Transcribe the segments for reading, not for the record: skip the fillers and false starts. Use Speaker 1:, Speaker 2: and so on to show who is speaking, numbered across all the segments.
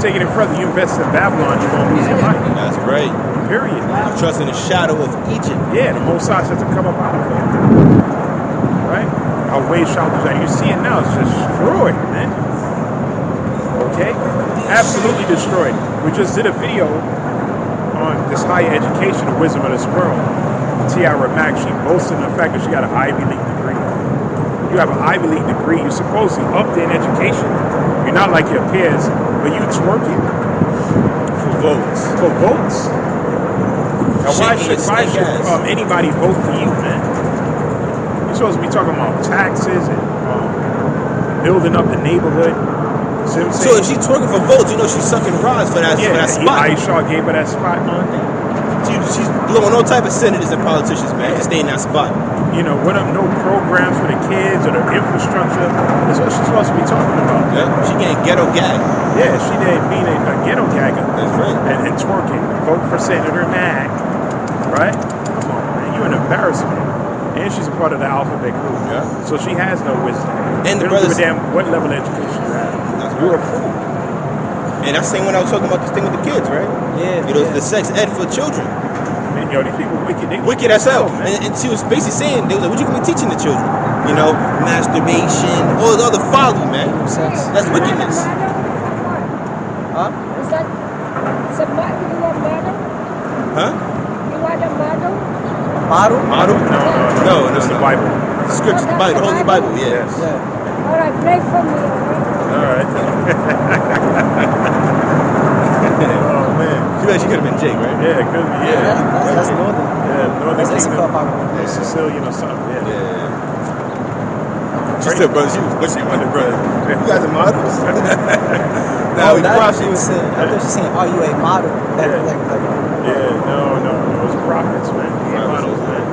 Speaker 1: take it further. You invest in Babylon, you're going to lose your life.
Speaker 2: That's right.
Speaker 1: Period.
Speaker 2: Trust in the shadow of Egypt.
Speaker 1: Yeah, the Most High said to come up out of it. Right? Our ways shall do that. You see it now. It's destroyed, man. Okay? Absolutely destroyed. We just did a video on this higher education, the wisdom of this world. Tiara Mack, she boasted in the fact that she got an Ivy League degree. You have an Ivy League degree, you're supposed to be up there in education. You're not like your peers, but you twerking.
Speaker 2: For votes.
Speaker 1: For votes. Now why should anybody vote for you, man? You're supposed to be talking about taxes and building up the neighborhood. So
Speaker 2: if she's twerking for votes, you know she's sucking rods for that, for that spot.
Speaker 1: Aisha gave her that spot on there.
Speaker 2: She's blowing all type of senators and politicians, man, to stay in that spot.
Speaker 1: You know, what up, no programs for the kids or the infrastructure. That's what she's supposed to be talking about.
Speaker 2: Yeah, she getting ghetto gag.
Speaker 1: Yeah, she did being a ghetto gagger.
Speaker 2: That's right.
Speaker 1: And twerking. Vote for Senator Mack. Right? Come on, man. You're an embarrassment. And she's a part of the alphabet group. Yeah. So she has no wisdom.
Speaker 2: And
Speaker 1: they don't give a damn what level of education you have. You're a fool.
Speaker 2: And that's the same when I was talking about this thing with the kids, right?
Speaker 3: Yeah.
Speaker 2: You know, the sex ed for children.
Speaker 1: Man, yo, these people wicked. They
Speaker 2: wicked as hell. And she was basically saying, they was like, what you gonna be teaching the children? You know, masturbation, all the other folly, man.
Speaker 3: Sex.
Speaker 2: That's wickedness.
Speaker 3: Huh?
Speaker 4: Is that you want model?
Speaker 2: Huh?
Speaker 4: You want a model?
Speaker 3: Model?
Speaker 2: Model? No.
Speaker 1: It's the Bible.
Speaker 2: Scripture, the Bible, the Holy Bible, yeah.
Speaker 4: All right, pray for me.
Speaker 1: All right. Oh man.
Speaker 2: She could have been Jake, right?
Speaker 1: Yeah, it could be. Yeah.
Speaker 3: That's Northern.
Speaker 1: Yeah, Northern Kingdom.
Speaker 3: Yeah.
Speaker 1: Sicilian or something. Yeah.
Speaker 2: She still, brother. She was the brother. You guys are models.
Speaker 3: Now she was saying. I thought she was saying, "Are you a model?"
Speaker 1: Yeah. No. Those prophets, man. We ain't models, man.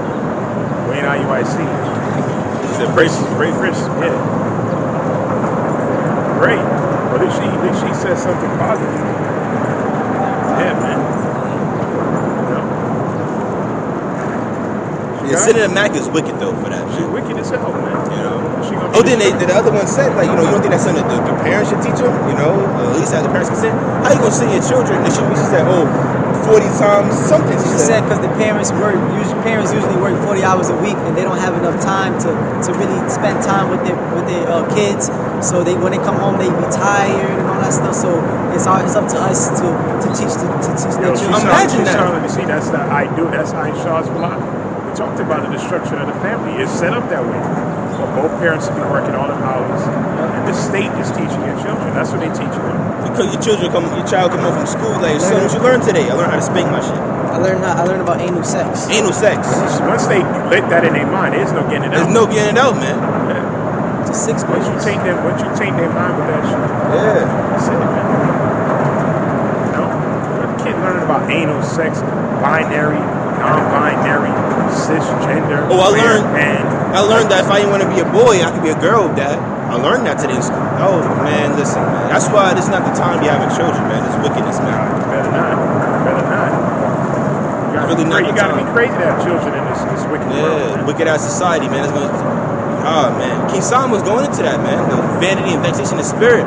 Speaker 1: We ain't IUIC.
Speaker 2: She said,
Speaker 1: Great rich. Yeah. Great. But if she says something positive. Yeah, man.
Speaker 2: Yeah, Senator Mack is wicked though for that.
Speaker 1: She's wicked as hell, man.
Speaker 2: You know. Then the other one said, like, you know, you don't think that's something the parents should teach them? You know, at least as the parents consent. How you gonna send your children? She said, 40 times something.
Speaker 3: She said because the parents usually work 40 hours a week and they don't have enough time to really spend time with their kids. So when they come home, they be tired and all that stuff. So it's up to us to teach their children.
Speaker 2: Imagine that.
Speaker 1: See, that's the That's Aisha's philosophy. We talked about the destruction of the family. It's set up that way. For both parents to be working all the hours. And the state is teaching your children. That's what they teach them.
Speaker 2: Because your child come home from school, like, son, what you learn today? I learned how to spank my shit.
Speaker 3: I learned about anal sex.
Speaker 2: Anal sex.
Speaker 1: Once they let that in their mind, there's no getting it out.
Speaker 2: There's no getting it out, man.
Speaker 1: Yeah.
Speaker 3: It's a 6
Speaker 1: Once you taint their mind with that shit.
Speaker 2: Yeah.
Speaker 1: That's it, man. You know? A kid learning about anal sex, binary, non-binary, cisgender.
Speaker 2: I learned that if I didn't want to be a boy, I could be a girl, Dad. I learned that today in school. Oh, man, listen, man. That's why this is not the time to be having children, man. It's wickedness, man.
Speaker 1: Better not. You gotta be crazy to have children in this wicked world.
Speaker 2: Yeah, wicked-ass society, man. Man. King Solomon was going into that, man. The vanity and vexation of spirit.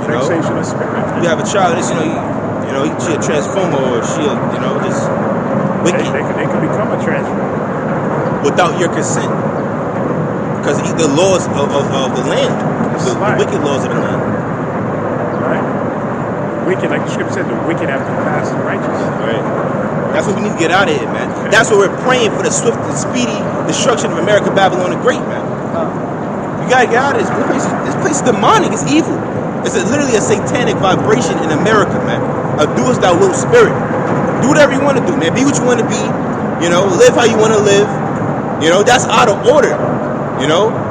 Speaker 1: Vexation of spirit.
Speaker 2: You have a child, she'll transform or she'll, just wicked.
Speaker 1: They can become a transformer.
Speaker 2: Without your consent. Because the laws of the land, the wicked laws of the land.
Speaker 1: Right. Wicked, like the scripture said, the wicked have to pass the righteous.
Speaker 2: Right. That's what we need to get out of here, man. Okay. That's what we're praying for, the swift and speedy destruction of America, Babylon the Great, man. You gotta get out of this. This place is demonic. It's evil. It's literally a satanic vibration in America, man. A do as thou wilt spirit. Do whatever you want to do, man. Be what you want to be. Live how you want to live. That's out of order.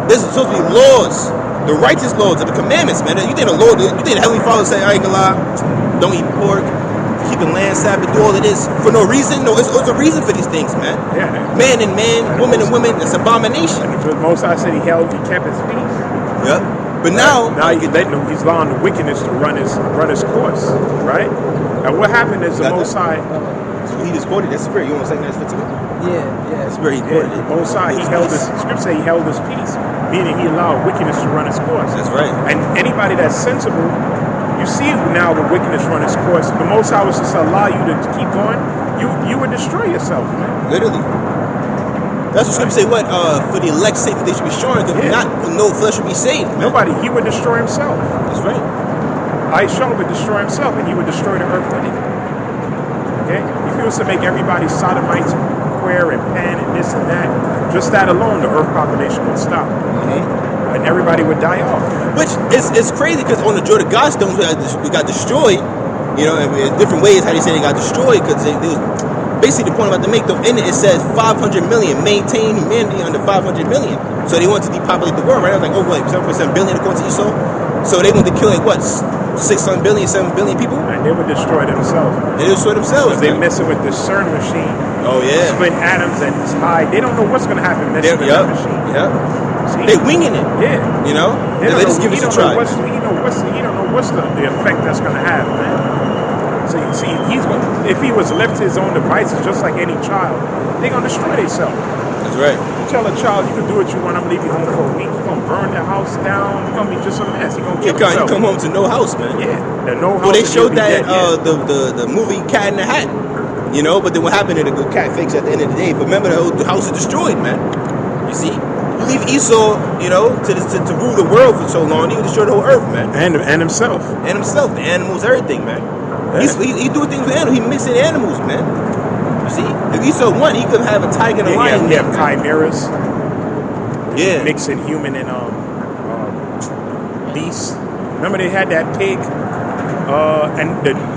Speaker 2: There's supposed to be laws, the righteous laws of the commandments, man. You think the Heavenly Father say, I ain't gonna lie, don't eat pork, keep the land Sabbath, do all of this for no reason? No, it's a reason for these things, man.
Speaker 1: Yeah.
Speaker 2: Man and man, woman and woman, it's abomination.
Speaker 1: The Most High said he kept his peace.
Speaker 2: Yep. But now
Speaker 1: he's allowing the wickedness to run his course, right? And what happened is the Most High.
Speaker 2: He just quoted that spirit. You want to say that's 15?
Speaker 3: Yeah.
Speaker 2: That's where he quoted it.
Speaker 1: The Most High, scripture say he held his peace, meaning he allowed wickedness to run its course.
Speaker 2: That's right.
Speaker 1: And anybody that's sensible You see now the wickedness run its course. The Most High was just allow you to keep going. You would destroy yourself, man.
Speaker 2: Literally. That's what Scripture say. What for the elect's sake, they should be shorn. Not no flesh should be saved. Man.
Speaker 1: Nobody. He would destroy himself.
Speaker 2: That's right.
Speaker 1: Aisha would destroy himself, and he would destroy the earth with it. Okay? If he was to make everybody sodomites, queer, and pan, and this and that, just that alone, the earth population would stop. And everybody would die off.
Speaker 2: Which is crazy because on the Jordan Godstones we got destroyed. You know, in different ways how they say they got destroyed because it was basically the point I'm about to make. Though in it says 500 million, maintain humanity under 500 million. So they want to depopulate the world, right? I was like, 7% billion according to Esau. So they want to kill like what? 600 billion, 7 billion people?
Speaker 1: And they would destroy themselves.
Speaker 2: They destroy themselves.
Speaker 1: They're messing with the CERN machine.
Speaker 2: Oh, yeah.
Speaker 1: Split atoms and it's high. They don't know what's going to happen messing with that machine.
Speaker 2: Yeah.
Speaker 1: See?
Speaker 2: They winging it.
Speaker 1: Yeah.
Speaker 2: You know? They just give it a try.
Speaker 1: He don't know what's the effect that's going to have, man. So you see, if he was left to his own devices, just like any child, they're going to destroy themselves.
Speaker 2: That's right.
Speaker 1: You tell a child you can do what you want, I'm leaving home for a week. You're going to burn the house down. You're going to be just a mess. You're going to kill yourself.
Speaker 2: You come home to no house, man.
Speaker 1: Yeah. The no house.
Speaker 2: Well, they showed that
Speaker 1: dead,
Speaker 2: the movie Cat in the Hat. You know, but then what happened to the good cat fakes at the end of the day? But remember, the house is destroyed, man. You see? You leave Esau, you know, to rule the world for so long, he would destroy the whole earth, man.
Speaker 1: And himself.
Speaker 2: And himself, the animals, everything, man.
Speaker 1: Yeah.
Speaker 2: He doing things with animals. He mixing animals, man. You see? If Esau won, he could have a tiger and a lion.
Speaker 1: Yeah, chimeras.
Speaker 2: Yeah.
Speaker 1: Mixing human and beasts. Remember they had that pig, and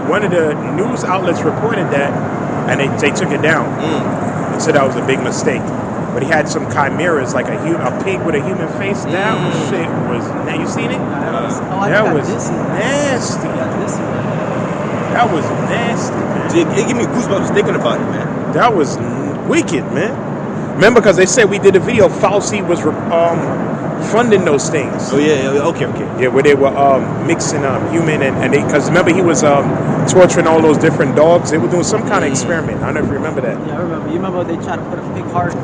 Speaker 1: one of the news outlets reported that, and they took it down. And said that was a big mistake. But he had some chimeras, like a pig with a human face. That shit was. Now you seen it? That was nasty. That was nasty, man.
Speaker 2: It gave me goosebumps thinking about it, man.
Speaker 1: That was wicked, man. Remember, because they said we did a video, Fauci was funding those things.
Speaker 2: Oh, yeah, okay.
Speaker 1: Yeah, where they were mixing human and they, because remember he was torturing all those different dogs. They were doing some kind of experiment. I don't know if you remember that.
Speaker 3: Yeah, I remember. You remember they tried to put a pig heart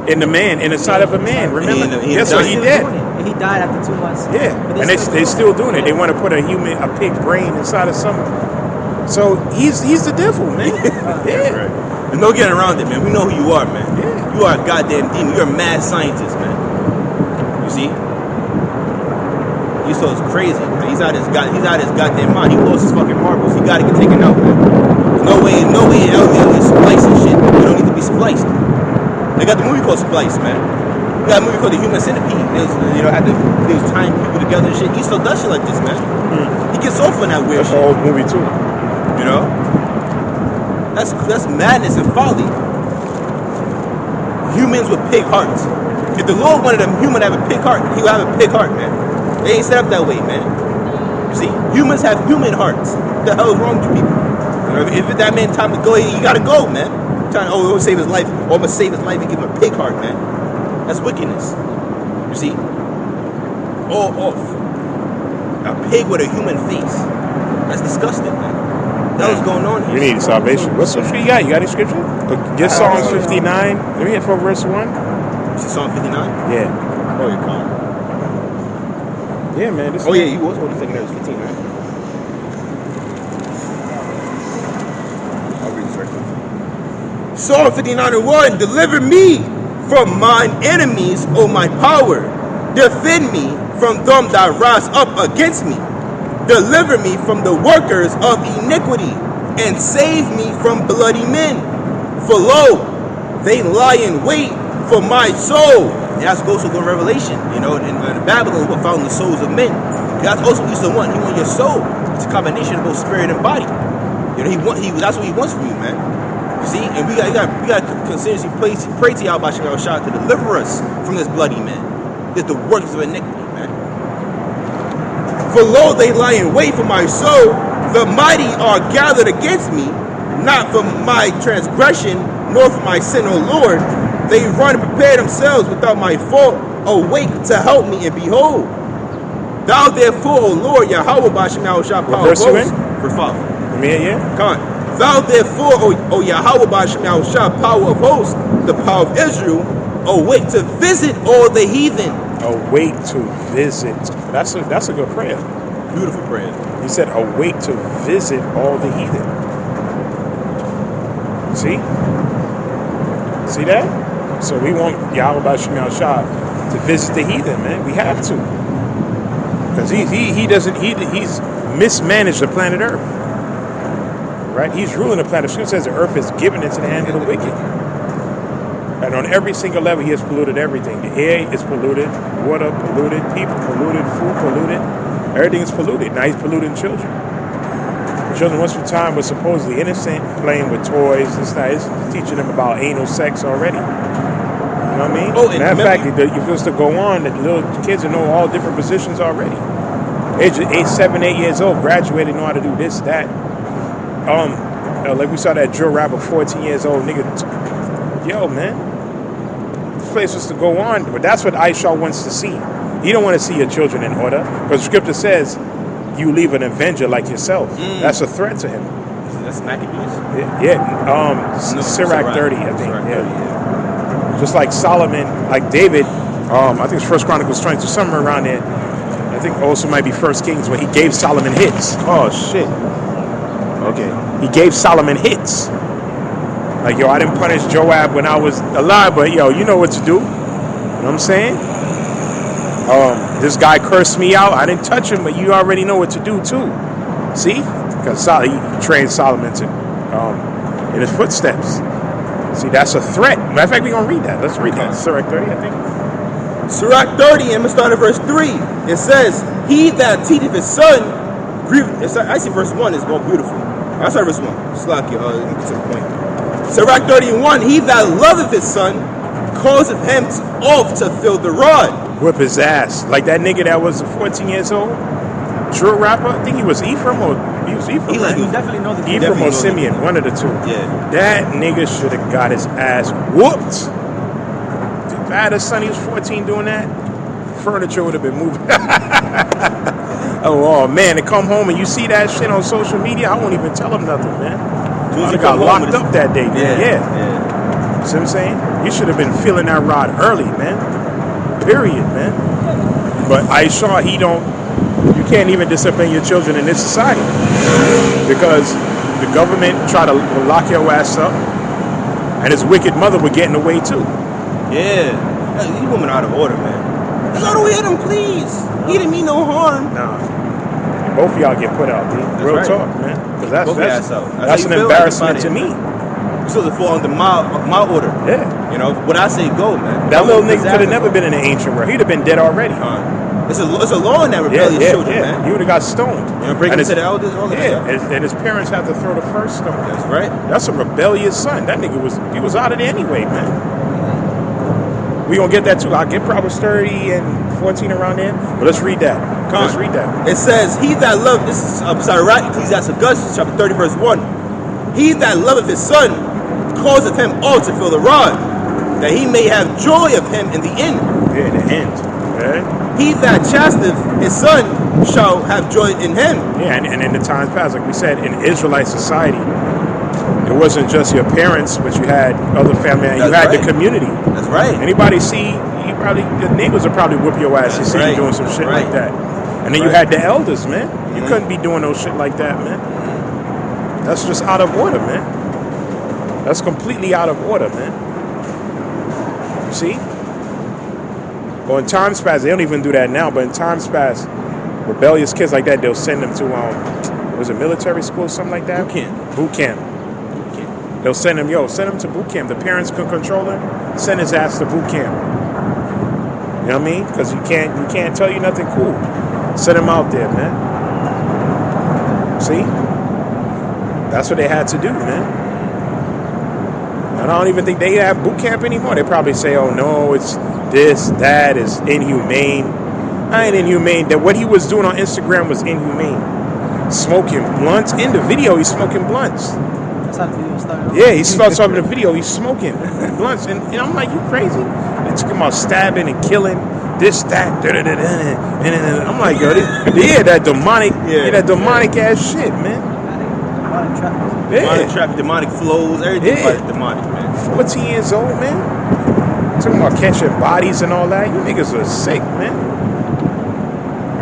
Speaker 1: in the side of a man. Remember? That's what he did.
Speaker 3: And he died after 2 months.
Speaker 1: Yeah, and they still doing it. They want to put a pig brain inside of someone. So he's the devil, man. Yeah.
Speaker 2: Right. There's no getting around it, man. We know who you are, man.
Speaker 1: Yeah.
Speaker 2: You are a goddamn demon. You're a mad scientist, man. You see? Esau's crazy, man. He's out of his goddamn mind. He lost his fucking marbles. He gotta get taken out, man. There's no way LDL is spliced and shit. You don't need to be spliced. They got the movie called Splice, man. We got a movie called The Human Centipede. They was tying people together and shit. Esau does shit like this, man. He gets off on that weird shit.
Speaker 1: That's the whole movie too.
Speaker 2: You know? That's madness and folly. Humans with pig hearts. If the Lord wanted a human to have a pig heart, he would have a pig heart, man. They ain't set up that way, man. You see? Humans have human hearts. What the hell is wrong with you people? You know, if that man time to go, you gotta go, man. Trying to save his life, or I'm gonna save his life and give him a pig heart, man. That's wickedness. You see? All off. A pig with a human face. That's disgusting, man. What's going on here?
Speaker 1: We need salvation. What scripture you got? You got any scripture? Get Psalms 59. Let me hit for verse 1.
Speaker 2: You see Psalm 59?
Speaker 1: Yeah.
Speaker 2: Oh, you're calm.
Speaker 1: Yeah, man.
Speaker 2: Oh, yeah, you was holding second verse 15, right? I'll read this right now. Psalm 59:1. Deliver me from mine enemies, O my power. Defend me from them that rise up against me. Deliver me from the workers of iniquity, and save me from bloody men. For lo, they lie in wait for my soul. And that's also in Revelation, you know, in Babylon, what found the souls of men. That's also what he want. He wants your soul. It's a combination of both spirit and body. You know, that's what he wants from you, man. You see, and we got to continuously pray to Yahweh Shem Shah to deliver us from this bloody man. It's the workers of iniquity. For lo, they lie in wait for my soul. The mighty are gathered against me, not for my transgression, nor for my sin, O Lord. They run and prepare themselves without my fault, awake to help me, and behold. Thou therefore, O Lord, Yahweh Bashem Yahushua, power of hosts. Verse 5.
Speaker 1: Yeah.
Speaker 2: Come on. Thou therefore, O Yahweh Bashem Yahushua, power of hosts, the power of Israel, awake to visit all the heathen.
Speaker 1: Awake to visit. That's a good prayer.
Speaker 2: Beautiful prayer.
Speaker 1: He said, awake to visit all the heathen. See? See that? So we want Yahweh Bashim Shah to visit the heathen, man. We have to. Because he's mismanaged the planet Earth. Right? He's ruling the planet. Scripture says the earth is given into the hand of the wicked. And on every single level, he has polluted everything. The air is polluted, water polluted, people polluted, food polluted. Everything is polluted. Now he's polluting children. The children, once upon a time, were supposedly innocent, playing with toys. This guy is teaching them about anal sex already. You know what I mean?
Speaker 2: Oh, and
Speaker 1: matter of fact, if you're supposed to go on, the little kids know all different positions already. Age 7, 8 years old, graduated, know how to do this, that. Like we saw that drill rapper, 14 years old, nigga. Yo, man. This place was to go on, but that's what Aisha wants to see. He don't want to see your children in order, because Scripture says you leave an avenger like yourself. That's a threat to him.
Speaker 2: That's Maccabees?
Speaker 1: Yeah. Sirach 30, I think. Yeah. Just like Solomon, like David, I think it's 1 Chronicles 22, somewhere around there. I think also might be 1 Kings, where he gave Solomon hits. Oh, shit. Okay. He gave Solomon hits. Like, yo, I didn't punish Joab when I was alive, but, yo, you know what to do. You know what I'm saying? This guy cursed me out. I didn't touch him, but you already know what to do, too. See? Because he trained Solomon to, in his footsteps. See, that's a threat. Matter of fact, we're going to read that. Let's read that. Sirach 30, I think.
Speaker 2: Sirach 30, and we start at verse 3. It says, he that teacheth his son, I see verse 1 is more beautiful. I start verse 1. Slack you, let me get to the point. Sirach 31, he that loveth his son, causeth him oft to fill the rod.
Speaker 1: Whip his ass. Like that nigga that was 14 years old. Drill rapper. I think he was Ephraim or he was Ephraim.
Speaker 3: You definitely know the
Speaker 1: Ephraim or Simeon, one of the two.
Speaker 2: Yeah.
Speaker 1: That nigga should have got his ass whooped. If I had a son, he was 14 doing that, furniture would have been moving. Oh man, to come home and you see that shit on social media, I won't even tell him nothing, man. I got locked up that day, man. Yeah. See what I'm saying? You should have been feeling that rod early, man. Period, man. But Aisha, you can't even discipline your children in this society. Because the government try to lock your ass up, and his wicked mother would get in the way too.
Speaker 2: Yeah. These women are out of order, man. Just don't hit him, please. He didn't mean no harm.
Speaker 1: Nah. Both of y'all get put out, dude. Real
Speaker 2: right.
Speaker 1: Talk, man. Because that's an
Speaker 2: how you feel
Speaker 1: embarrassment to me.
Speaker 2: You supposed to fall under my order.
Speaker 1: Yeah.
Speaker 2: You know, what I say go, man.
Speaker 1: That little nigga could have never been in the ancient world. He'd have been dead already.
Speaker 2: It's a law in that rebellious children, man.
Speaker 1: He would have got stoned.
Speaker 2: You know, bring him to the elders, all that stuff.
Speaker 1: And his parents had to throw the first stone.
Speaker 2: That's right.
Speaker 1: That's a rebellious son. That nigga was out of there anyway, man. We gonna get that too. I'll get Proverbs 30 and 14 around there. But let's read that. Let's read that.
Speaker 2: It says, he that loveth, this is Ecclesiastes chapter 30, verse 1. He that loveth his son causeth him all to fill the rod, that he may have joy of him in the end.
Speaker 1: Yeah, the end. Okay.
Speaker 2: He that chasteth his son shall have joy in him.
Speaker 1: Yeah, and in the times past, like we said, in Israelite society, it wasn't just your parents, but you had other family, and you had the community.
Speaker 2: That's right.
Speaker 1: Anybody see, the neighbors would probably whoop your ass to see you doing some shit like that. And then you had the elders, man. You couldn't be doing no shit like that, man. That's just out of order, man. That's completely out of order, man. See? Well, in times past, they don't even do that now, but in times past, rebellious kids like that, they'll send them to, was it military school, something like that? Boot camp. They'll send him to boot camp. The parents can control him. Send his ass to boot camp. You know what I mean? Because you can't tell you nothing cool. Send him out there, man. See? That's what they had to do, man. And I don't even think they have boot camp anymore. They probably say, oh no, it's this, that is inhumane. I ain't inhumane. That what he was doing on Instagram was inhumane. Smoking blunts. In the video, he's smoking blunts. Yeah, he starts off in the video, he's smoking blunts, and I'm like, you crazy? They're talking about stabbing and killing, this, that, and I'm like, yo, that demonic ass shit, man.
Speaker 2: Demonic trap, demonic flows, everything demonic, man.
Speaker 1: 14 years old, man. Talking about catching bodies and all that. You niggas are sick, man.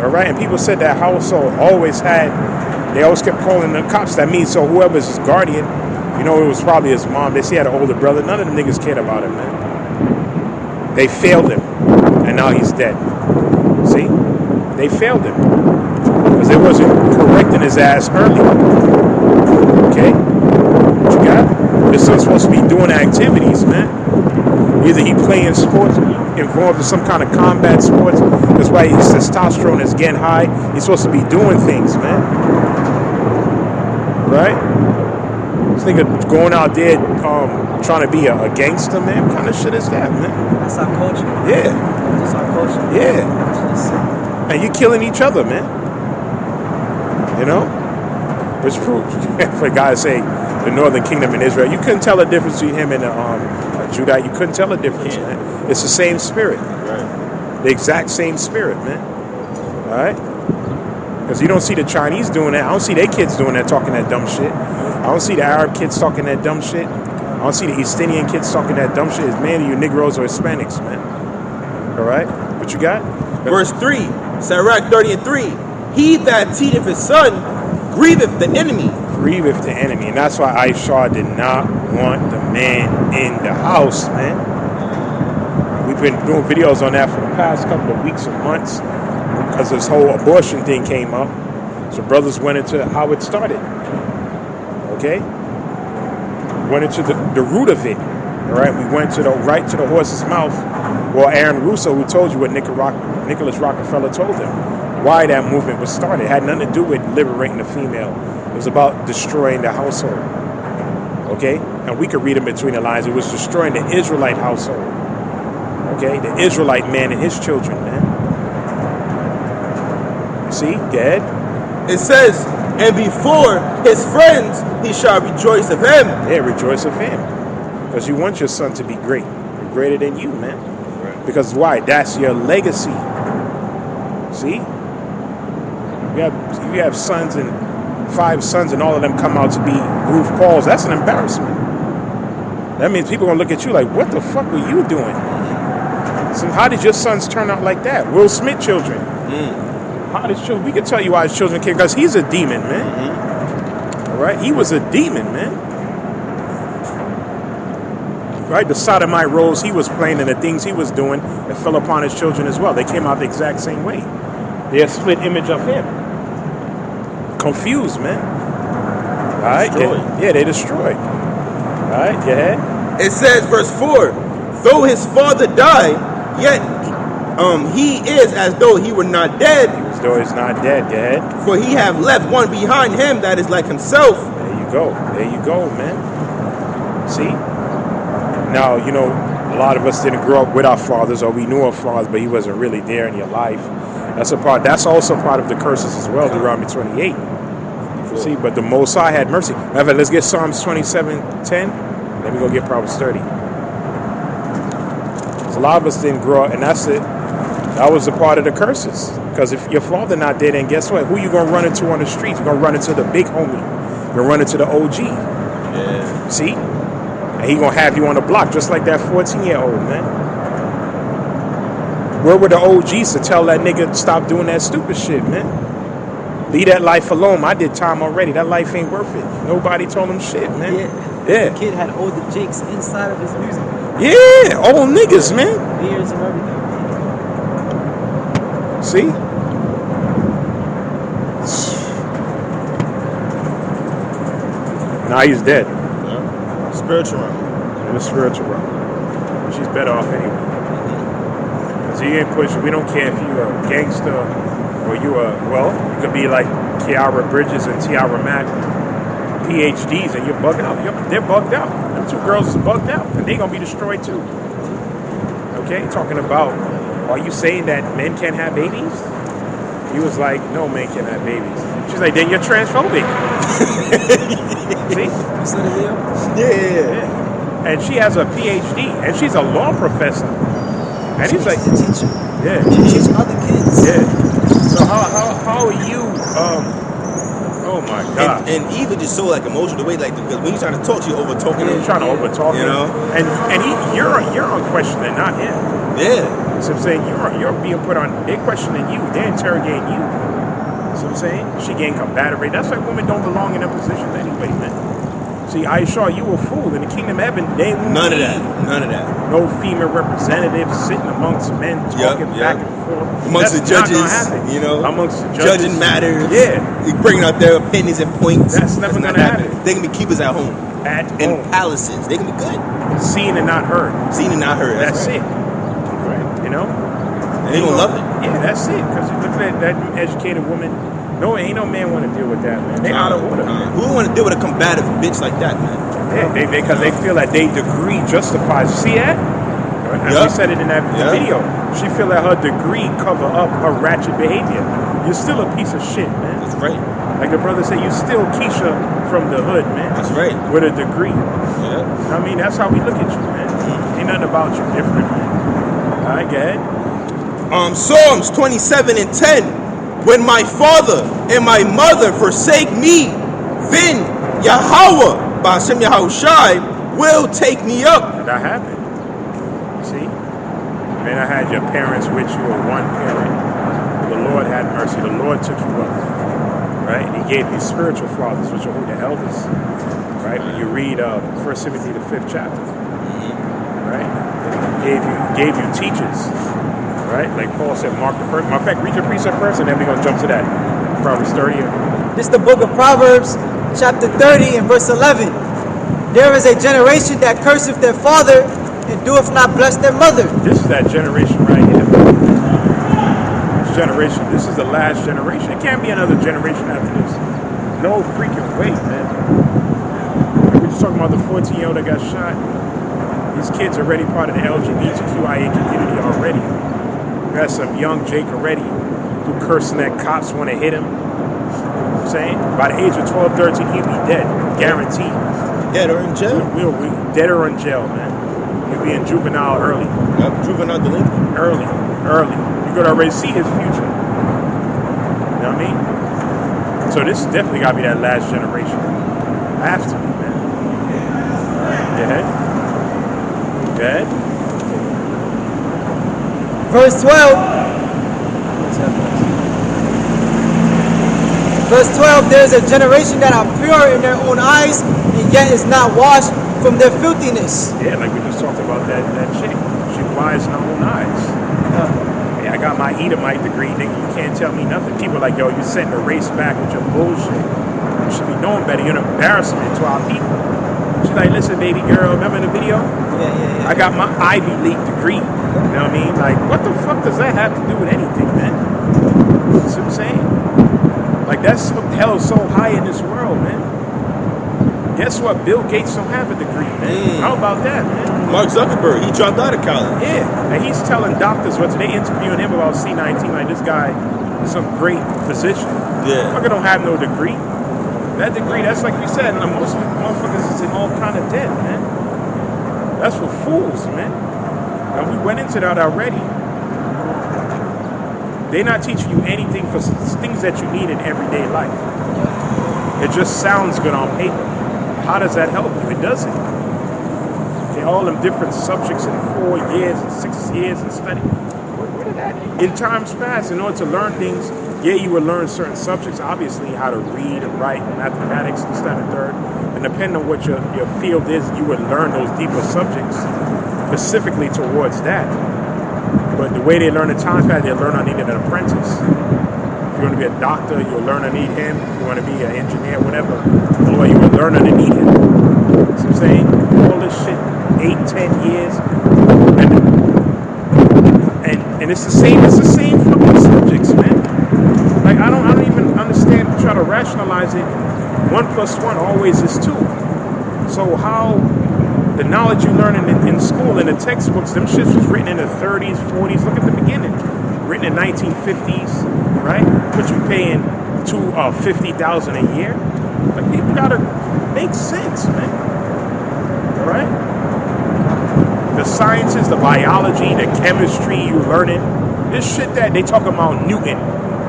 Speaker 1: All right, and people said that household always they always kept calling the cops. That means so whoever's his guardian, it was probably his mom. They say he had an older brother. None of the niggas cared about him, man. They failed him, and now he's dead. See? They failed him because they wasn't correcting his ass early. Okay? What you got? This son's supposed to be doing activities, man. Either he playing sports, involved in some kind of combat sports. That's why his testosterone is getting high. He's supposed to be doing things, man. Right? This nigga going out there trying to be a gangster, man. What kind of shit is that, man?
Speaker 3: That's our culture.
Speaker 1: Yeah.
Speaker 3: That's our culture.
Speaker 1: Yeah. And you're killing each other, man. Which proves, for a guy to say the Northern Kingdom in Israel, you couldn't tell the difference between him and Judah. You couldn't tell the difference, man. It's the same spirit. Right. The exact same spirit, man. All right? Because you don't see the Chinese doing that. I don't see their kids doing that, talking that dumb shit. I don't see the Arab kids talking that dumb shit. I don't see the East Indian kids talking that dumb shit. It's mainly you Negroes or Hispanics, man. All right? What you got?
Speaker 2: Verse 3, Sirach 30:3. He that teacheth his son grieveth the enemy.
Speaker 1: Grieveth the enemy. And that's why Aisha did not want the man in the house, man. We've been doing videos on that for the past couple of weeks or months because this whole abortion thing came up. So brothers went into how it started. Okay? Went into the root of it. All right? We went right to the horse's mouth. Well, Aaron Russo, who told you what Nicholas Rockefeller told him, why that movement was started. It had nothing to do with liberating the female. It was about destroying the household. Okay? And we could read in between the lines. It was destroying the Israelite household. Okay? The Israelite man and his children, man. See? Dead.
Speaker 2: It says, and before his friends he shall rejoice of him.
Speaker 1: Yeah, rejoice of him. Because you want your son to be great. Greater than you, man. Right. Because why? That's your legacy. See? You have sons and 5 sons and all of them come out to be Ruth Pauls. That's an embarrassment. That means people are going to look at you like, what the fuck were you doing? So how did your sons turn out like that? Will Smith children. How did children? We can tell you why his children came, because he's a demon, man. All right? He was a demon, man. Right? The sodomite roles he was playing and the things he was doing, it fell upon his children as well. They came out the exact same way. They're a split image of him. Confused, man. All right? Yeah, they destroyed. All right? Go ahead.
Speaker 2: It says, verse 4, though his father died, yet he is as though he were not dead.
Speaker 1: As though he's not dead. Go ahead.
Speaker 2: For he have left one behind him that is like himself.
Speaker 1: There you go. There you go, man. See? Now, a lot of us didn't grow up with our fathers, or we knew our fathers, but he wasn't really there in your life. That's also part of the curses as well, Deuteronomy 28. See, but the Most High had mercy. Matter of fact, let's get Psalms 27:10. Then we go get Proverbs 30. So a lot of us didn't grow up, and that's it. That was a part of the curses. Because if your father not dead, then guess what? Who you gonna run into on the streets? You're gonna run into the big homie. You're gonna run into the OG.
Speaker 2: Yeah.
Speaker 1: See? And he gonna have you on the block just like that 14-year-old, man. Where were the OGs to tell that nigga stop doing that stupid shit, man? Leave that life alone. I did time already. That life ain't worth it. Nobody told him shit, man. Yeah.
Speaker 3: The kid had older Jakes inside of his music.
Speaker 1: Yeah, old niggas, man.
Speaker 3: Beards and everything.
Speaker 1: See? Now he's dead.
Speaker 2: Yeah. Spiritual realm.
Speaker 1: In the spiritual realm. She's better off anyway. Because he ain't pushing. We don't care if you're a gangster or you could be like Kiara Bridges and Tiara Mack, PhDs, and you're bugged out. They're bugged out. Them 2 girls is bugged out, and they're going to be destroyed too. Okay? Talking about, are you saying that men can't have babies? He was like, no, men can't have babies. She's like, then you're transphobic. See?
Speaker 3: You said it, Leo?
Speaker 1: Yeah. And she has a PhD, and she's a law professor. And he's like,
Speaker 3: a teacher.
Speaker 1: Yeah.
Speaker 3: She teaches other kids.
Speaker 1: Yeah. So how are you? Oh my God.
Speaker 2: And Eva just so like emotional the way because when he's trying to talk to you, over talking him.
Speaker 1: He's trying to over talk him.
Speaker 2: You know.
Speaker 1: And you're unquestioning, not him.
Speaker 2: Yeah.
Speaker 1: So I'm saying you're being put on. They're questioning you. They're interrogating you. So I'm saying she getting combative rate. That's why women don't belong in their positions anyway, man. See, Aisha, you a fool. In the kingdom of heaven, they won't
Speaker 2: None of
Speaker 1: be
Speaker 2: that. None of that.
Speaker 1: no female representatives sitting amongst men talking back and forth.
Speaker 2: Amongst
Speaker 1: That's
Speaker 2: the judges,
Speaker 1: not gonna happen.
Speaker 2: you know,
Speaker 1: amongst the judges.
Speaker 2: judging matters.
Speaker 1: Yeah.
Speaker 2: Bringing out their opinions and points.
Speaker 1: That's never
Speaker 2: not
Speaker 1: gonna happen.
Speaker 2: They can be keepers at home.
Speaker 1: At
Speaker 2: In
Speaker 1: home.
Speaker 2: palaces. They can be good.
Speaker 1: Seen and not heard.
Speaker 2: Seen and not heard.
Speaker 1: That's
Speaker 2: right.
Speaker 1: it. You know?
Speaker 2: And they gonna love it.
Speaker 1: Yeah, that's it. Because you look at that educated woman. No, ain't no man want to deal with that, man. They out of order.
Speaker 2: Who would want to deal with a combative bitch like that, man?
Speaker 1: Yeah, because they feel that their degree justifies. See that? And we said it in that video. She feel that her degree cover up her ratchet behavior. You're still a piece of shit, man.
Speaker 2: That's right.
Speaker 1: Like the brother said, you still Keisha from the hood, man.
Speaker 2: That's right.
Speaker 1: With a degree.
Speaker 2: Yeah.
Speaker 1: I mean, that's how we look at you, man. Ain't nothing about you different, man. All right, go ahead.
Speaker 2: Psalms 27:10. When my father and my mother forsake me, then Yahweh, Ba'ashem Yahushai, will take me up.
Speaker 1: That happened. See? Man, I had your parents with you or one parent. The Lord had mercy. The Lord took you up. Right? He gave you spiritual fathers, which are who the elders. Right? When you read 1 Timothy, the 5th chapter. Right? Gave you teachers. Right? Like Paul said, mark the first. Matter of fact, read your precept first, and then we're going to jump to that. Proverbs 30.
Speaker 3: This is the book of Proverbs, chapter 30 and verse 11. There is a generation that curseth their father and doeth not bless their mother.
Speaker 1: This is that generation right here. This generation. This is the last generation. It can't be another generation after this. No freaking way, man. We're just talking about the 14-year-old that got shot. These kids are already part of the LGBTQIA community already. You got some young Jake already who cursing that cops want to hit him. You know what I'm saying? By the age of 12, 13, he'll be dead. Guaranteed.
Speaker 2: Dead or in jail.
Speaker 1: We dead or in jail, man. He'll be in juvenile early.
Speaker 2: Yep, juvenile delinquent.
Speaker 1: Early. You could already see his future. You know what I mean? So this definitely got to be that last generation. Have to be, man. All right, go ahead. Go ahead.
Speaker 3: Verse 12. Verse 12, there is a generation that are pure in their own eyes, and yet is not washed from their filthiness.
Speaker 1: Yeah, like we just talked about that chick. She wise in her own eyes. Yeah, I got my Edomite degree, nigga. You can't tell me nothing. People are like, yo, you setting the race back with your bullshit. You should be knowing better. You're an embarrassment to our people. She's like, listen, baby girl, remember the video?
Speaker 3: Yeah.
Speaker 1: I got my Ivy League degree. You know what I mean? Like, what the fuck does that have to do with anything, man? You see what I'm saying? Like, that's held so high in this world, man. Guess what? Bill Gates don't have a degree, man. How about that, man?
Speaker 2: Mark Zuckerberg, he dropped out of college.
Speaker 1: Yeah, and he's telling doctors what they interviewing him about C19, like this guy is some great physician.
Speaker 2: Yeah.
Speaker 1: Fucker don't have no degree. That degree, that's like we said, most motherfuckers is in all kind of debt, man. That's for fools, man. And we went into that already. They're not teaching you anything for things that you need in everyday life. It just sounds good on paper. How does that help you? It doesn't. Okay, all them different subjects in 4 years and 6 years and study. What did that? In times past, in order to learn things, yeah, you would learn certain subjects, obviously how to read and write, mathematics, this, that, and third. And depending on what your field is, you would learn those deeper subjects specifically towards that. But the way they learn in times past, they learn I need an apprentice. If you want to be a doctor, you'll learn underneath him. If you want to be an engineer, whatever, or you will learn underneath him. See what I'm saying? All this shit, 8, 10 years, and it's the same fucking subjects, man. Like I don't even understand. Try to rationalize it. 1 + 1 always is 2. So how the knowledge you learn in school in the textbooks, them shits was written in the 30s, 40s. Look at the beginning, written in 1950s, right? But you paying $50,000 a year. Like people gotta make sense, man. All right. The sciences, the biology, the chemistry you learning, this shit that they talking about Newton.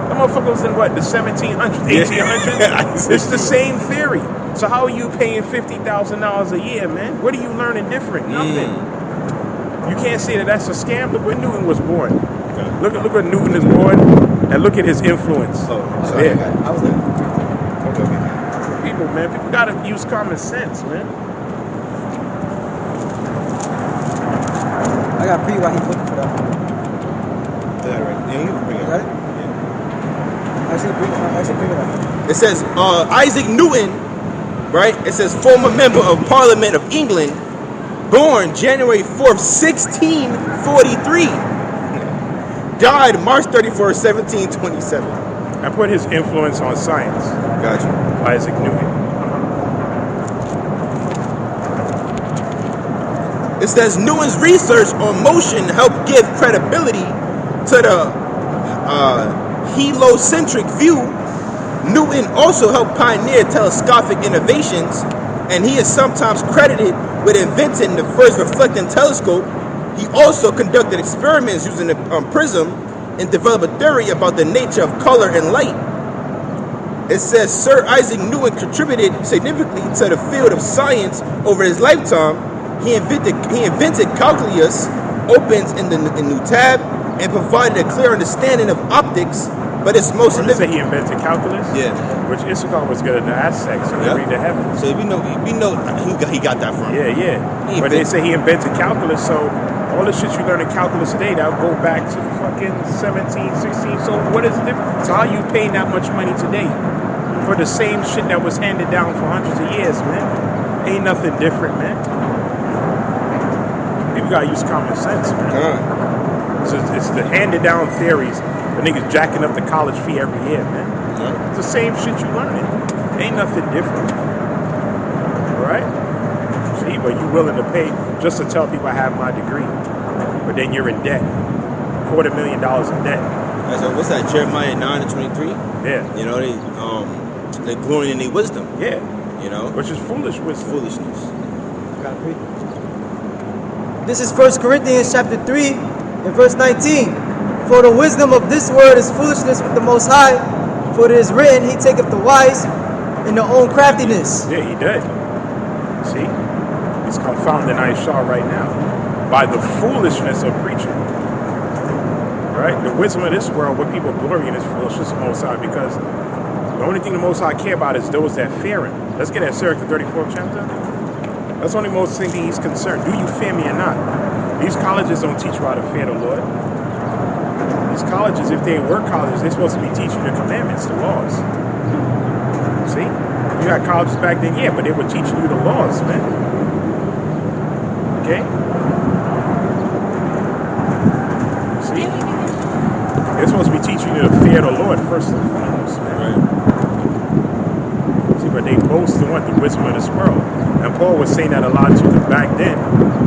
Speaker 1: The motherfuckers in what, the 1700s, 1800s? It's the same theory. So how are you paying $50,000 a year, man? What are you learning different? Nothing. You can't say that that's a scam. Look where Newton was born.
Speaker 2: Okay.
Speaker 1: Look where Newton is born, and look at his influence.
Speaker 2: Oh, sorry.
Speaker 1: Yeah.
Speaker 2: I was like, okay.
Speaker 1: People, man, people gotta use common sense, man.
Speaker 3: I got pre while he's looking for that.
Speaker 2: Yeah, right. Yeah, you can bring it.
Speaker 3: Got it?
Speaker 2: Yeah.
Speaker 3: Actually, bring it up.
Speaker 2: It says Isaac Newton, right? It says former member of Parliament of England, born January 4th, 1643. Died March 31st, 1727.
Speaker 1: I put his influence on science.
Speaker 2: Gotcha.
Speaker 1: Isaac Newton.
Speaker 2: It says Newton's research on motion helped give credibility to the heliocentric view. Newton also helped pioneer telescopic innovations, and he is sometimes credited with inventing the first reflecting telescope. He also conducted experiments using a prism and developed a theory about the nature of color and light. It says Sir Isaac Newton contributed significantly to the field of science over his lifetime. He invented calculus, opens in the new tab, and provided a clear understanding of optics. But it's most
Speaker 1: Or to say
Speaker 2: significant.
Speaker 1: he invented calculus?
Speaker 2: Yeah.
Speaker 1: Which Issachar was good at the aspects, so
Speaker 2: Yeah.
Speaker 1: they read the heavens.
Speaker 2: So we know he got that from.
Speaker 1: Yeah, yeah.
Speaker 2: He
Speaker 1: But they
Speaker 2: invented-
Speaker 1: say he invented calculus, so all the shit you learn in calculus today, that'll go back to fucking 17, 16. So what is the difference? So how you paying that much money today for the same shit that was handed down for hundreds of years, man? Ain't nothing different, man. People gotta use common sense, man. It's the handed down theories. The niggas jacking up the college fee every year, man. It's the same shit you learning. Ain't nothing different. Right? See, but you willing to pay just to tell people I have my degree. But then you're in debt. $250,000 in debt.
Speaker 2: So what's that? Jeremiah 9:23.
Speaker 1: Yeah.
Speaker 2: You know they glorying in their wisdom.
Speaker 1: Yeah.
Speaker 2: You know,
Speaker 1: Which is foolish wisdom.
Speaker 2: foolishness.
Speaker 3: Got pre. This is 1 Corinthians chapter 3 and verse 19. For the wisdom of this word is foolishness with the Most High. For it is written, He taketh the wise in their own craftiness.
Speaker 1: Yeah, he did. See? He's confounding Aisha right now by the foolishness of preaching. Right? The wisdom of this world, what people glory in is foolishness of the Most High, because the only thing the Most High care about is those that fear Him. Let's get at Sirach, the 34th chapter. That's the only most thing He's concerned. Do you fear me or not? These colleges don't teach you how to fear the Lord. These colleges, if they were colleges, they're supposed to be teaching the commandments, the laws. See? You got colleges back then, yeah, but they were teaching you the laws, man. Okay? See? They're supposed to be teaching you to fear the Lord first and foremost, man.
Speaker 2: Right.
Speaker 1: See, but they boast in what? The wisdom of this world. And Paul was saying that a lot too, because back then,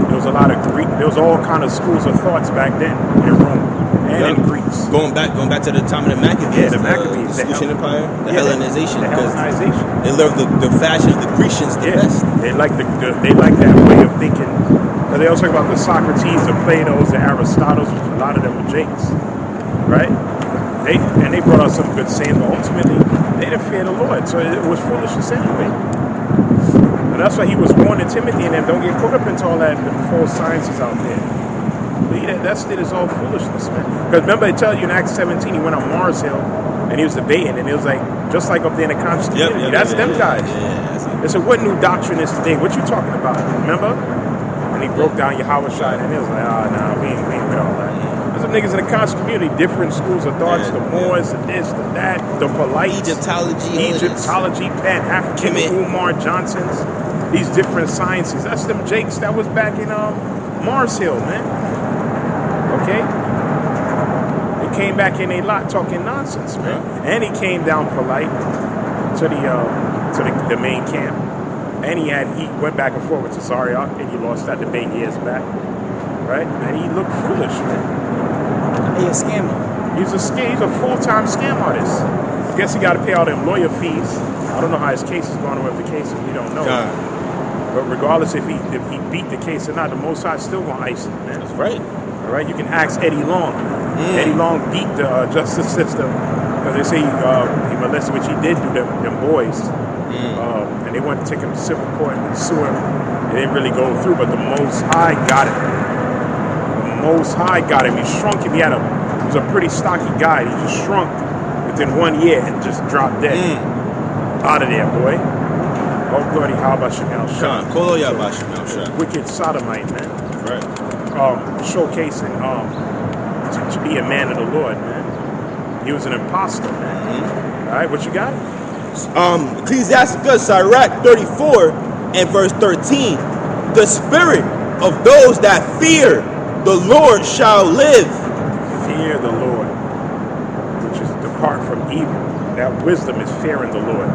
Speaker 1: there was a lot of Greek, there was all kind of schools of thoughts back then in Rome and in Greece.
Speaker 2: Going back to the time of the Maccabees.
Speaker 1: Yeah, the Maccabees,
Speaker 2: the Seleucid Empire, the Hellenization.
Speaker 1: The
Speaker 2: because
Speaker 1: Hellenization.
Speaker 2: They learned the fashion of the Grecians the best.
Speaker 1: They like they like that way of thinking. But they also talk about the Socrates, the Plato's, the Aristotles, which a lot of them were jakes, right? They brought out some good sayings, but ultimately they didn't fear the Lord, so it was foolishness anyway. And that's why he was warning Timothy and them, don't get caught up into all that false sciences out there. That shit is all foolishness, man. Because remember, I tell you in Acts 17, he went on Mars Hill and he was debating, and it was like just like up there in the conscious community. That's them guys. They said, "What new doctrine is today? What you talking about?" Remember? And he broke down Yahweh Shai, and it was like, nah, we ain't with all that. There's some niggas in the conscious community, different schools of thoughts, the Moors, the this, the that, the polite, Egyptology, Pan-African, Umar Johnsons, these different sciences. That's them jakes that was back in Mars Hill, man. Okay? He came back in a lot talking nonsense, man. And he came down polite to the main camp. And he went back and forth with Tazariot, and he lost that debate years back. Right? And he looked foolish, man.
Speaker 3: He a scammer.
Speaker 1: He's a full-time scam artist. I guess he got to pay all them lawyer fees. I don't know how his case is going, or if the case is, we don't know. But regardless if he beat the case or not, the Most High still gonna ice it, man.
Speaker 2: That's right.
Speaker 1: All right, you can ask Eddie Long. Eddie Long beat the justice system because they say he molested, which he did do them boys. And they wanted to take him to civil court and sue him. It didn't really go through, but the Most High got it. Most High got him. He shrunk him. He was a pretty stocky guy. He just shrunk within 1 year and just dropped dead. Out of there, boy. Oh, glory, how about Shemal Shah? Wicked sodomite, man.
Speaker 2: Right.
Speaker 1: Showcasing to be a man of the Lord, man. He was an imposter, man. All right, what you got?
Speaker 2: Ecclesiasticus, Sirach 34 and verse 13. The spirit of those that fear the Lord shall live.
Speaker 1: Fear the Lord, which is depart from evil. That wisdom is fearing the Lord.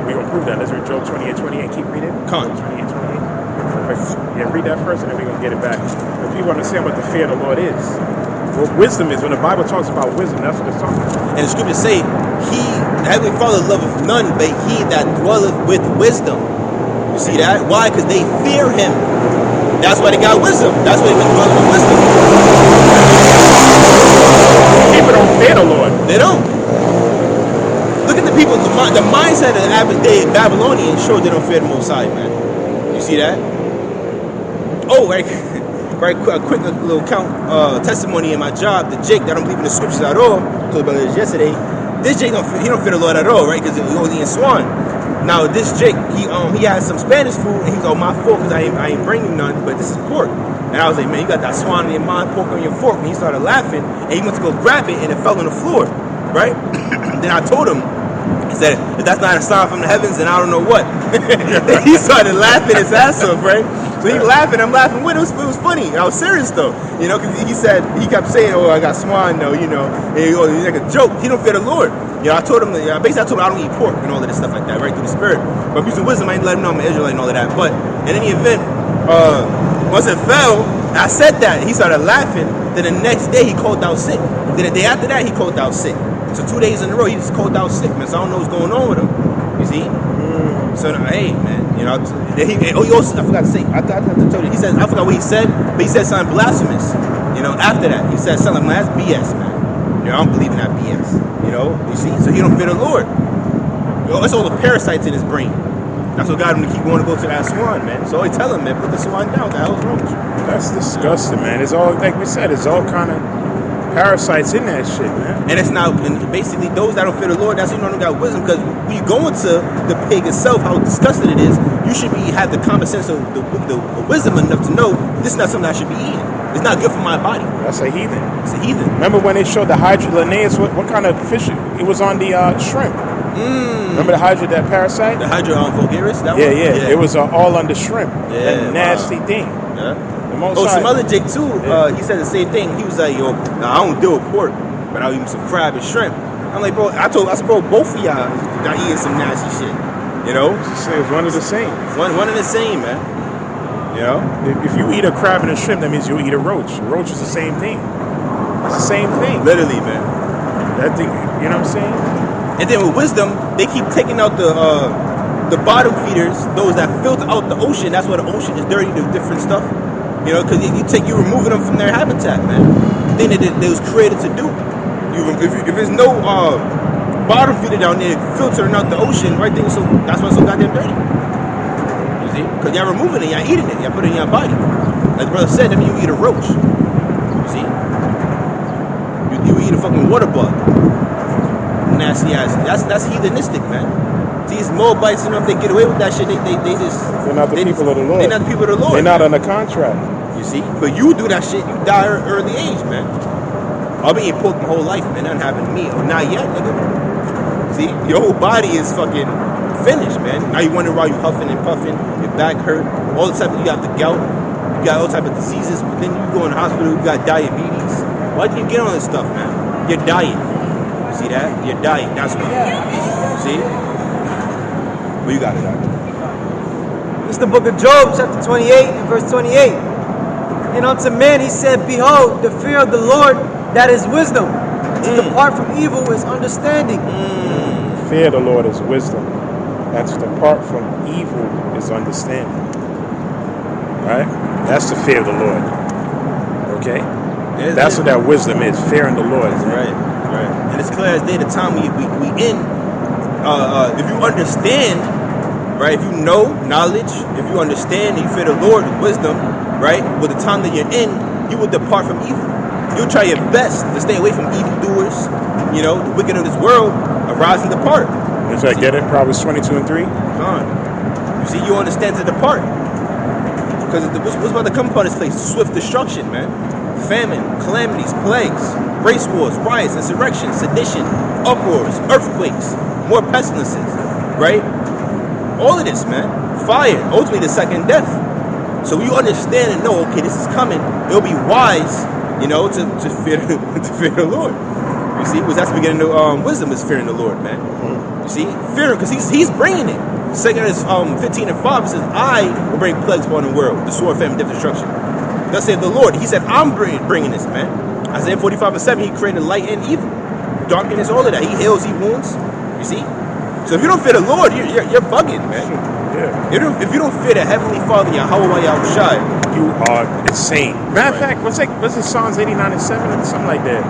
Speaker 1: We're going to prove that. Let's read Job 28:28. Keep reading.
Speaker 2: Come.
Speaker 1: 28:28. Yeah, read that first and then we're going to get it back. If people understand what the fear of the Lord is. What wisdom is, when the Bible talks about wisdom, that's what it's talking about.
Speaker 2: And the scriptures say, he, the heavenly Father loveth none, but he that dwelleth with wisdom. You see that? Why? Because they fear him. That's why they got wisdom. That's why they can dwell with wisdom.
Speaker 1: People don't fear the Lord.
Speaker 2: They don't. Look at the people, the mindset of the average day Babylonians show they don't fear the Most High, man. You see that? Oh, right. A quick little testimony in my job. The Jake that don't believe in the scriptures at all, told about this yesterday. This Jake don't fear the Lord at all, right? Because he was eating swan. Now this Jake, he had some Spanish food, and he's like, my fault because I ain't bringing none, but this is pork. And I was like, man, you got that swan in your mind, pork on your fork. And he started laughing, and he went to go grab it, and it fell on the floor, right? Then I told him, he said, if that's not a sign from the heavens, then I don't know what. He started laughing his ass off, right? So he laughing, I'm laughing with him. It was funny. I was serious though, you know, because he kept saying, "Oh, I got swan though," you know. And he's like a joke. He don't fear the Lord. You know, I told him, basically, I told him I don't eat pork and all of this stuff like that, right, through the spirit. But I'm using wisdom. I didn't let him know I'm an Israelite and all of that. But in any event, once it fell, I said that. He started laughing. Then the next day he called out sick. Then the day after that he called out sick. So 2 days in a row he just called out sick, man. So I don't know what's going on with him. You see? So hey, man, you know. He also, I forgot to say. I have to tell you. He said, I forgot what he said, but he said something blasphemous. You know, after that he said something like, "Man, that's BS, man. You know, I don't believe in that BS." You know, you see. So he don't fear the Lord. You know, it's all the parasites in his brain. That's what got him to keep wanting to go to that swan, man. So I tell him, man, put the swan down. What the hell's wrong with you?
Speaker 1: That's disgusting, man. It's all, like we said, it's all kind of parasites in that shit, man.
Speaker 2: And it's not, and basically those that don't fear the Lord, that's when you don't got wisdom, because when you go into the pig itself, how disgusting it is, you should have the common sense of the wisdom enough to know this is not something I should be eating. It's not good for my body.
Speaker 1: That's a heathen.
Speaker 2: It's a heathen.
Speaker 1: Remember when they showed the Hydra Linnaeus, what kind of fish? It was on the shrimp. Remember the Hydra, that parasite?
Speaker 2: The Hydra vulgaris, that
Speaker 1: yeah,
Speaker 2: one?
Speaker 1: Yeah. It was all under shrimp.
Speaker 2: Yeah,
Speaker 1: that nasty thing.
Speaker 2: Yeah.
Speaker 1: Some
Speaker 2: other Jake too. He said the same thing. He was like, "Yo, I don't deal with pork, but I'll eat some crab and shrimp." I'm like, bro, I said, bro, both of y'all are eating some nasty shit. You know,
Speaker 1: it's one of the same.
Speaker 2: One of the same, man. You know,
Speaker 1: if you eat a crab and a shrimp, that means you'll eat a roach. A roach is the same thing. It's the same thing.
Speaker 2: Literally, man.
Speaker 1: That thing, you know what I'm saying?
Speaker 2: And then with wisdom, they keep taking out the bottom feeders, those that filter out the ocean. That's why the ocean is dirty with different stuff. You know, because you're removing them from their habitat, man. The thing that they was created to do. If there's no bottom feeder down there filtering out the ocean, right there, so that's why it's so goddamn dirty. You see? Because y'all removing it, y'all eating it, y'all putting it in your body. Like the brother said, that means you eat a roach. You see? You eat a fucking water bug. Nasty ass. That's heathenistic, man. These Moabites, you know, if they get away with that shit, they just...
Speaker 1: They're not the people of the Lord.
Speaker 2: They're not the people of the Lord.
Speaker 1: They're not under contract.
Speaker 2: You see? But you do that shit, you die at an early age, man. I've been eating pork my whole life, man. Nothing happened to me. Oh, not yet, nigga. See? Your whole body is fucking finished, man. Now you wonder why you huffing and puffing, your back hurt, all the type of... You got the gout, you got all type of diseases, but then you go in the hospital, you got diabetes. Why did you get on this stuff, man? Your diet. See that? Your diet, that's what. See? Well, you got it, Doctor.
Speaker 3: It's the book of Job, chapter 28, and verse 28. And unto men he said, behold, the fear of the Lord, that is wisdom. To depart from evil is understanding.
Speaker 1: Fear of the Lord is wisdom. And to depart from evil is understanding. Right? That's the fear of the Lord. Okay? That's what that wisdom is, fearing the Lord.
Speaker 2: Right. And it's clear as day the time we in. If you understand, right? If you know knowledge, if you understand and you fear the Lord with wisdom, right? With the time that you're in, you will depart from evil. You'll try your best to stay away from evildoers. You know, the wicked of this world, arise and depart.
Speaker 1: Does I get it? Proverbs 22:3.
Speaker 2: You see, you understand to depart. Because what's about to come upon this place? Swift destruction, man. Famine, calamities, plagues, race wars, riots, insurrections, sedition, uproars, earthquakes, more pestilences, right? All of this, man. Fire, ultimately the second death. So you understand and know, okay, this is coming. It'll be wise, you know, to fear to fear the Lord. You see, because that's the beginning of wisdom is fearing the Lord, man. You see, fearing because he's bringing it. Second is 15 and 5 says, I will bring plagues upon the world, the sword, famine, death, destruction. Thus saith the Lord. He said, I'm bringing this, man. Isaiah 45 and 7, he created light and evil, darkness, all of that. He heals, he wounds. You see. So if you don't fear the Lord, you're bugging, man.
Speaker 1: Yeah.
Speaker 2: If you don't fear the Heavenly Father, Yahweh Yahushai,
Speaker 1: You are insane. Matter of fact, what's it Psalms 89 and 7 or something like that?